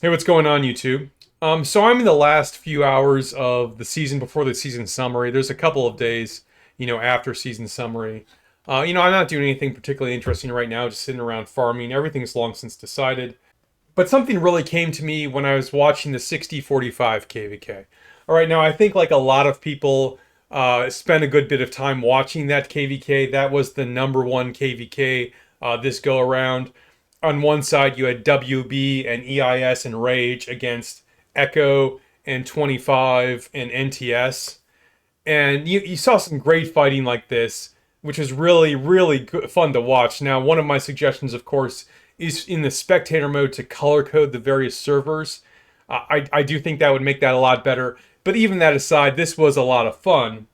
Hey, what's going on, YouTube? So I'm in the last few hours of the season before the season summary. There's a couple of days, after season summary. I'm not doing anything particularly interesting right now, just sitting around farming. Everything's long since decided. But something really came to me when I was watching the 60-45 KVK. All right, now I think like a lot of people spent a good bit of time watching that KVK. That was the number one KVK this go around. On one side, you had WB and EIS and Rage against Echo and 25 and NTS. And you saw some great fighting like this, which was really, really good, fun to watch. Now, one of my suggestions, of course, is in the spectator mode to color code the various servers. I do think that would make that a lot better. But even that aside, this was a lot of fun.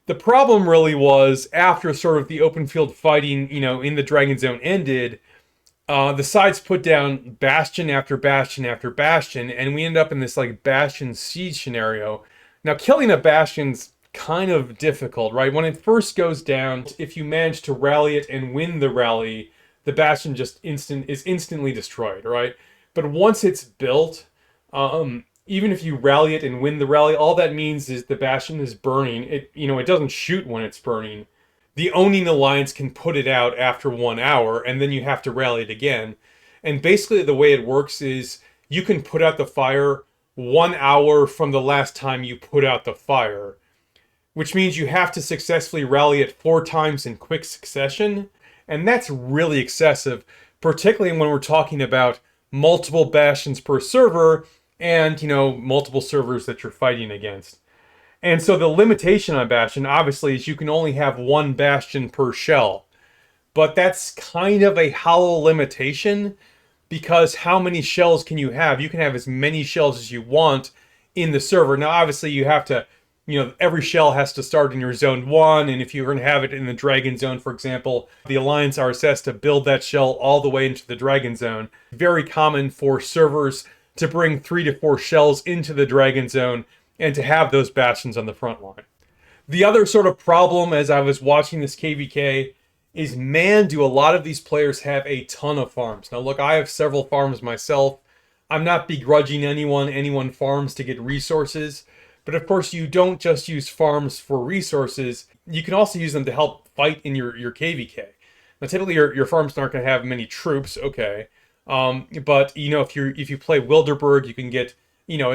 The problem really was after sort of the open field fighting, in the Dragon Zone ended, the sides put down Bastion after Bastion after Bastion, and we end up in this like Bastion siege scenario. Now, killing a Bastion's kind of difficult, right? When it first goes down, if you manage to rally it and win the rally, the Bastion is instantly destroyed, right? But once it's built, even if you rally it and win the rally, all that means is the Bastion is burning. It doesn't shoot when it's burning. The owning alliance can put it out after 1 hour, and then you have to rally it again. And basically, the way it works is you can put out the fire 1 hour from the last time you put out the fire, which means you have to successfully rally it 4 times in quick succession. And that's really excessive, particularly when we're talking about multiple bastions per server and, multiple servers that you're fighting against. And so the limitation on Bastion, obviously, is you can only have one Bastion per shell. But that's kind of a hollow limitation because how many shells can you have? You can have as many shells as you want in the server. Now, obviously, you have to, every shell has to start in your zone 1. And if you're going to have it in the Dragon Zone, for example, the Alliance are assessed to build that shell all the way into the Dragon Zone. Very common for servers to bring 3 to 4 shells into the Dragon Zone and to have those bastions on the front line. The other sort of problem as I was watching this KVK is, man, do a lot of these players have a ton of farms. Now, look, I have several farms myself. I'm not begrudging anyone farms to get resources. But of course, you don't just use farms for resources. You can also use them to help fight in your KVK. Now, typically, your farms aren't going to have many troops, okay. But, if you play Wilderberg, you can get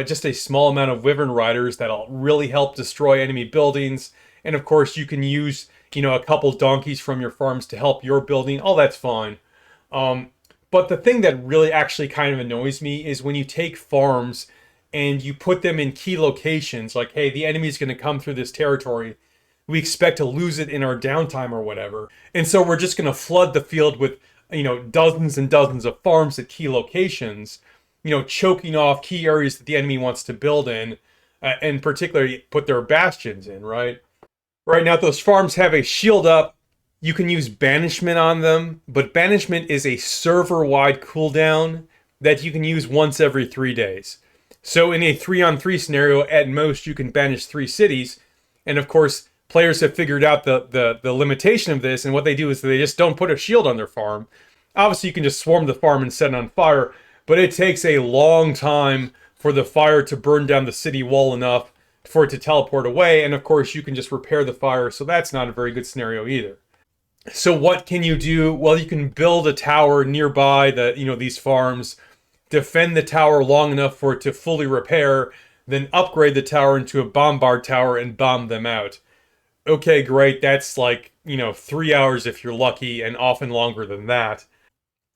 just a small amount of Wyvern Riders that'll really help destroy enemy buildings. And of course, you can use, a couple donkeys from your farms to help your building. All that's fine. But the thing that really actually kind of annoys me is when you take farms and you put them in key locations, like, hey, the enemy's going to come through this territory. We expect to lose it in our downtime or whatever. And so we're just going to flood the field with, dozens and dozens of farms at key locations, choking off key areas that the enemy wants to build in, and particularly put their bastions in, right? Right now, those farms have a shield up. You can use banishment on them, but banishment is a server-wide cooldown that you can use once every 3 days. So in a 3-on-3 scenario, at most, you can banish 3 cities. And of course, players have figured out the limitation of this, and what they do is they just don't put a shield on their farm. Obviously, you can just swarm the farm and set it on fire, but it takes a long time for the fire to burn down the city wall enough for it to teleport away. And of course, you can just repair the fire, so that's not a very good scenario either. So what can you do? Well, you can build a tower nearby these farms, defend the tower long enough for it to fully repair, then upgrade the tower into a bombard tower and bomb them out. Okay, great. That's like, 3 hours if you're lucky, and often longer than that.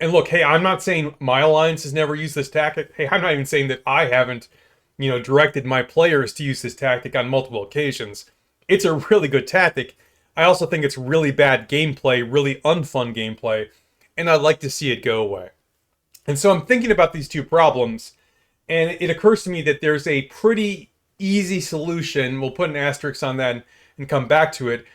And look, hey, I'm not saying my alliance has never used this tactic. Hey, I'm not even saying that I haven't, directed my players to use this tactic on multiple occasions. It's a really good tactic. I also think it's really bad gameplay, really unfun gameplay, and I'd like to see it go away. And so I'm thinking about these two problems, and it occurs to me that there's a pretty easy solution. We'll put an asterisk on that and come back to it,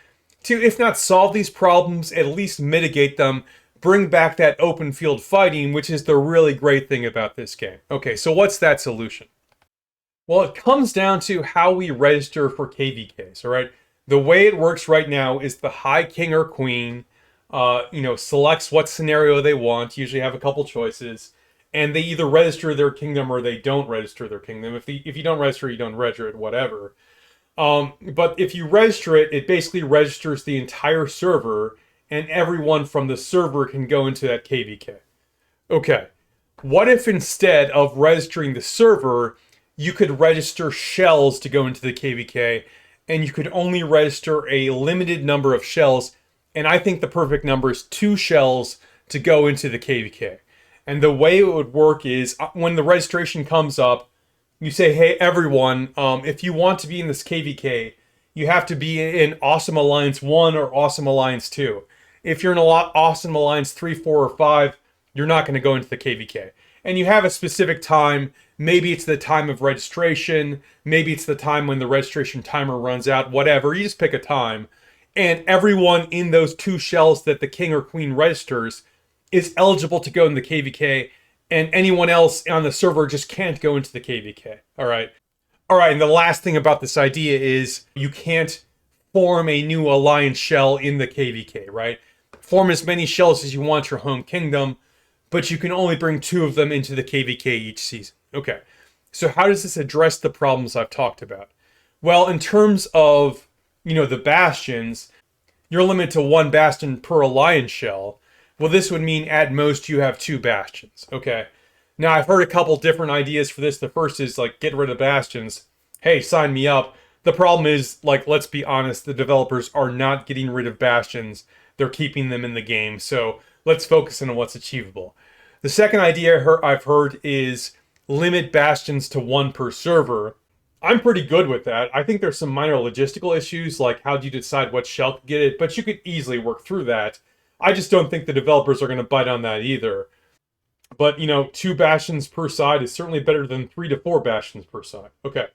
to, if not solve these problems, at least mitigate them, bring back that open field fighting, which is the really great thing about this game. Okay, so what's that solution? Well, it comes down to how we register for KVKs, all right? The way it works right now is the High King or Queen, selects what scenario they want, usually have a couple choices, and they either register their kingdom or they don't register their kingdom. If you don't register, you don't register it, whatever. But if you register it, it basically registers the entire server, and everyone from the server can go into that KVK. Okay, what if instead of registering the server, you could register shells to go into the KVK, and you could only register a limited number of shells, and I think the perfect number is 2 shells to go into the KVK. And the way it would work is when the registration comes up, you say, hey, everyone, if you want to be in this KVK, you have to be in Awesome Alliance 1 or Awesome Alliance 2. If you're in Awesome Alliance 3, 4, or 5, you're not going to go into the KVK. And you have a specific time. Maybe it's the time of registration. Maybe it's the time when the registration timer runs out. Whatever. You just pick a time. And everyone in those 2 shells that the king or queen registers is eligible to go in the KVK. And anyone else on the server just can't go into the KVK. All right. All right. And the last thing about this idea is you can't form a new alliance shell in the KVK, right? Form as many shells as you want your home kingdom, but you can only bring 2 of them into the KVK each season. Okay. So how does this address the problems I've talked about? Well, in terms of, the bastions, you're limited to 1 bastion per alliance shell. Well, this would mean at most you have 2 bastions. Okay. Now, I've heard a couple different ideas for this. The first is get rid of bastions. Hey, sign me up. The problem is, let's be honest, the developers are not getting rid of bastions. They're keeping them in the game. So let's focus on what's achievable. The second idea I've heard is limit bastions to 1 per server. I'm pretty good with that. I think there's some minor logistical issues, like how do you decide what shell could get it, but you could easily work through that. I just don't think the developers are going to bite on that either. But, 2 bastions per side is certainly better than 3 to 4 bastions per side. Okay,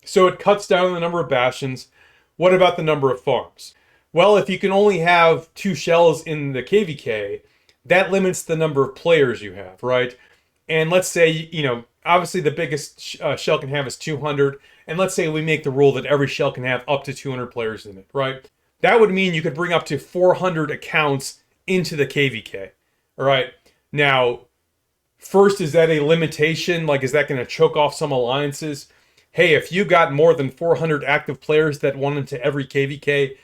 so it cuts down the number of bastions. What about the number of farms? Well, if you can only have 2 shells in the KVK, that limits the number of players you have, right? And let's say, obviously the biggest shell can have is 200. And let's say we make the rule that every shell can have up to 200 players in it, right? That would mean you could bring up to 400 accounts into the KVK, all right? Now, first, is that a limitation? Is that going to choke off some alliances? Hey, if you got more than 400 active players that want into every KVK,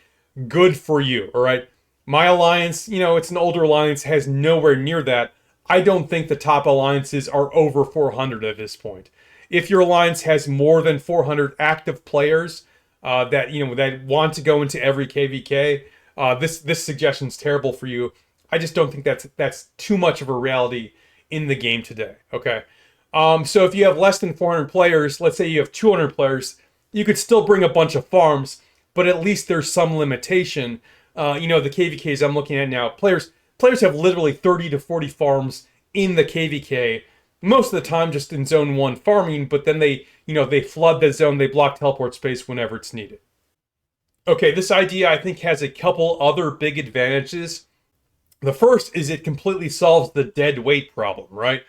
good for you, all right? My alliance, it's an older alliance, has nowhere near that. I don't think the top alliances are over 400 at this point. If your alliance has more than 400 active players that want to go into every KVK, this suggestion's terrible for you. I just don't think that's too much of a reality in the game today. Okay, so if you have less than 400 players, let's say you have 200 players, you could still bring a bunch of farms, but at least there's some limitation. The KVKs I'm looking at now, players have literally 30 to 40 farms in the KVK, most of the time just in zone 1 farming, but then they flood the zone, they block teleport space whenever it's needed. Okay, this idea I think has a couple other big advantages. The first is it completely solves the dead weight problem, right?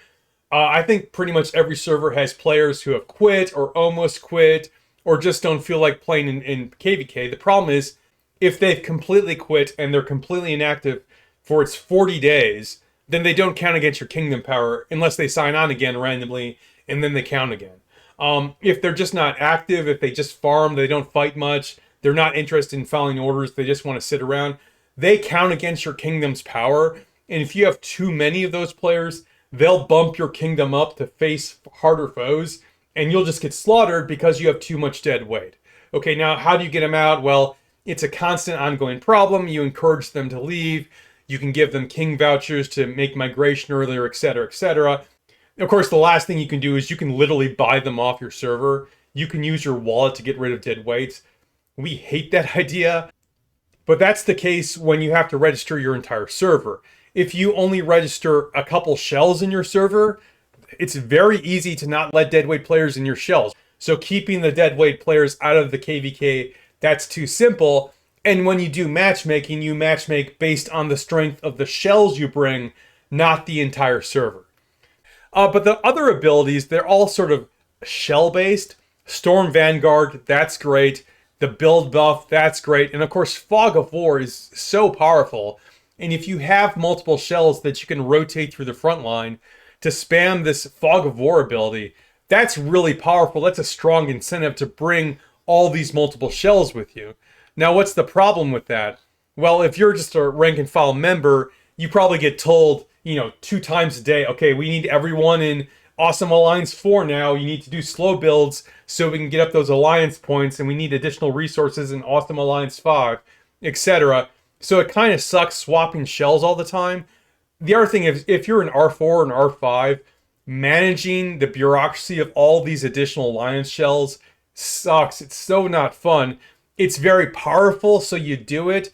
I think pretty much every server has players who have quit or almost quit or just don't feel like playing in KVK. The problem is if they've completely quit and they're completely inactive for its 40 days, then they don't count against your kingdom power unless they sign on again randomly and then they count again. If they're just not active, if they just farm, they don't fight much, they're not interested in following orders, they just want to sit around, they count against your kingdom's power. And if you have too many of those players, they'll bump your kingdom up to face harder foes, and you'll just get slaughtered because you have too much dead weight. Okay, now how do you get them out? Well, it's a constant ongoing problem. You encourage them to leave. You can give them king vouchers to make migration earlier, etc., etc. Of course, the last thing you can do is you can literally buy them off your server. You can use your wallet to get rid of dead weights. We hate that idea, but that's the case when you have to register your entire server. If you only register a couple shells in your server, it's very easy to not let deadweight players in your shells. So keeping the deadweight players out of the KVK, that's too simple. And when you do matchmaking, you matchmake based on the strength of the shells you bring, not the entire server. But the other abilities, they're all sort of shell-based. Storm Vanguard, that's great. The build buff, that's great. And of course, Fog of War is so powerful. And if you have multiple shells that you can rotate through the front line, to spam this fog of war ability, that's really powerful. That's a strong incentive to bring all these multiple shells with you. Now, what's the problem with that? Well, if you're just a rank and file member, you probably get told, 2 times a day, okay, we need everyone in Awesome Alliance 4 now. You need to do slow builds so we can get up those alliance points, and we need additional resources in Awesome Alliance 5, etc. So it kind of sucks swapping shells all the time. The other thing is, if you're an R4 and R5, managing the bureaucracy of all these additional alliance shells sucks. It's so not fun. It's very powerful, so you do it.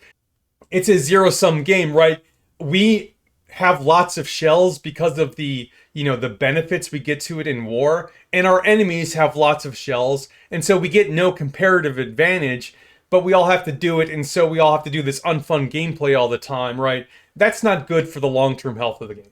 It's a zero-sum game, right? We have lots of shells because of the benefits we get to it in war, and our enemies have lots of shells, and so we get no comparative advantage, but we all have to do it, and so we all have to do this unfun gameplay all the time, right? That's not good for the long-term health of the game.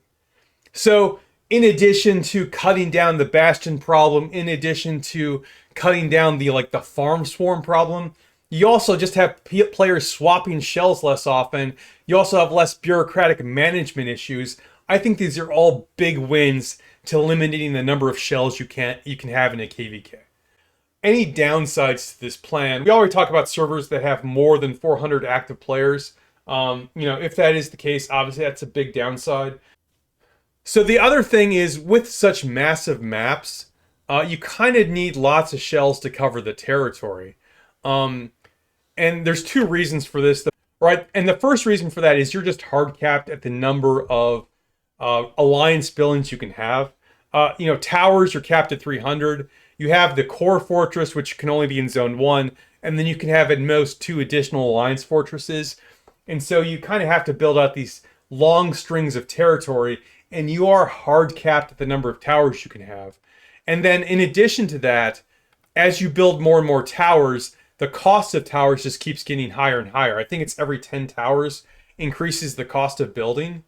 So, in addition to cutting down the Bastion problem, in addition to cutting down the farm swarm problem, you also just have players swapping shells less often. You also have less bureaucratic management issues. I think these are all big wins to eliminating the number of shells you can have in a KVK. Any downsides to this plan? We already talk about servers that have more than 400 active players. If that is the case, obviously that's a big downside. So the other thing is, with such massive maps, you kind of need lots of shells to cover the territory. And there's 2 reasons for this, right? And the first reason for that is you're just hard capped at the number of alliance buildings you can have. Towers are capped at 300. You have the core fortress, which can only be in zone 1, and then you can have at most 2 additional alliance fortresses. And so you kind of have to build out these long strings of territory, and you are hard capped at the number of towers you can have. And then in addition to that, as you build more and more towers, the cost of towers just keeps getting higher and higher. I think it's every 10 towers increases the cost of building.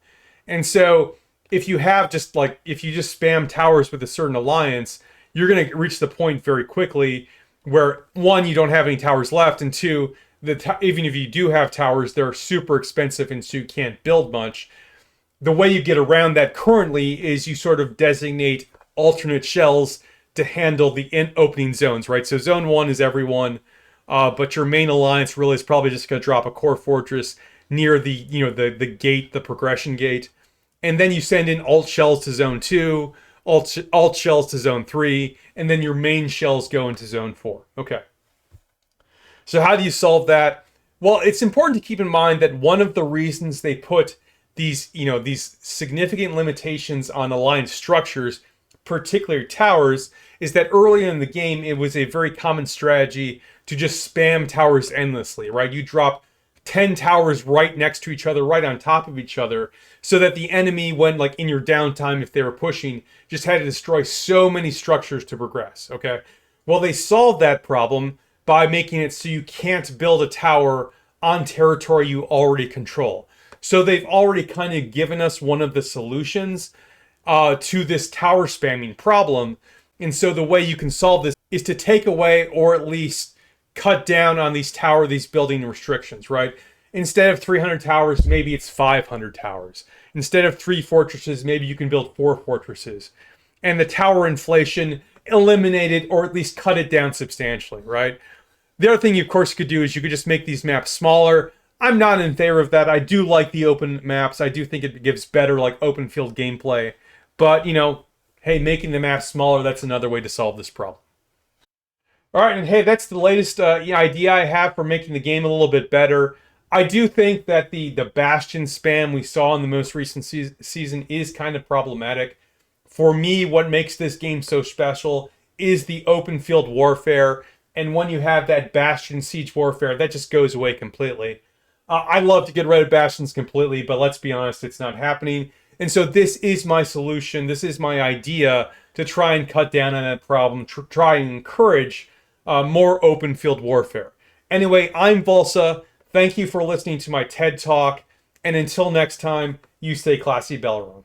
And so if you just spam towers with a certain alliance, you're going to reach the point very quickly where, 1, you don't have any towers left, and 2, even if you do have towers, they're super expensive, and so you can't build much. The way you get around that currently is you sort of designate alternate shells to handle the opening zones, right? So zone 1 is everyone, but your main alliance really is probably just going to drop a core fortress near the gate, the progression gate. And then you send in alt shells to zone 2, alt shells to zone 3, and then your main shells go into zone 4. Okay. So how do you solve that? Well, it's important to keep in mind that one of the reasons they put these significant limitations on alliance structures, particularly towers, is that early in the game, it was a very common strategy to just spam towers endlessly, right? You drop 10 towers right next to each other, right on top of each other, so that the enemy, when in your downtime, if they were pushing, just had to destroy so many structures to progress, okay? Well, they solved that problem by making it so you can't build a tower on territory you already control. So they've already kind of given us one of the solutions to this tower spamming problem. And so the way you can solve this is to take away, or at least cut down on these building restrictions, right? Instead of 300 towers, maybe it's 500 towers. Instead of 3 fortresses, maybe you can build 4 fortresses. And the tower inflation, eliminate it, or at least cut it down substantially, right? The other thing you, of course, could do is you could just make these maps smaller. I'm not in favor of that. I do like the open maps. I do think it gives better open field gameplay. But, hey, making the maps smaller, that's another way to solve this problem. All right, and hey, that's the latest idea I have for making the game a little bit better. I do think that the Bastion spam we saw in the most recent season is kind of problematic. For me, what makes this game so special is the open field warfare. And when you have that Bastion siege warfare, that just goes away completely. I love to get rid of Bastions completely, but let's be honest, it's not happening. And so this is my solution. This is my idea to try and cut down on that problem, try and encourage more open field warfare. Anyway, I'm Volsa. Thank you for listening to my TED Talk. And until next time, you stay classy, Belleron.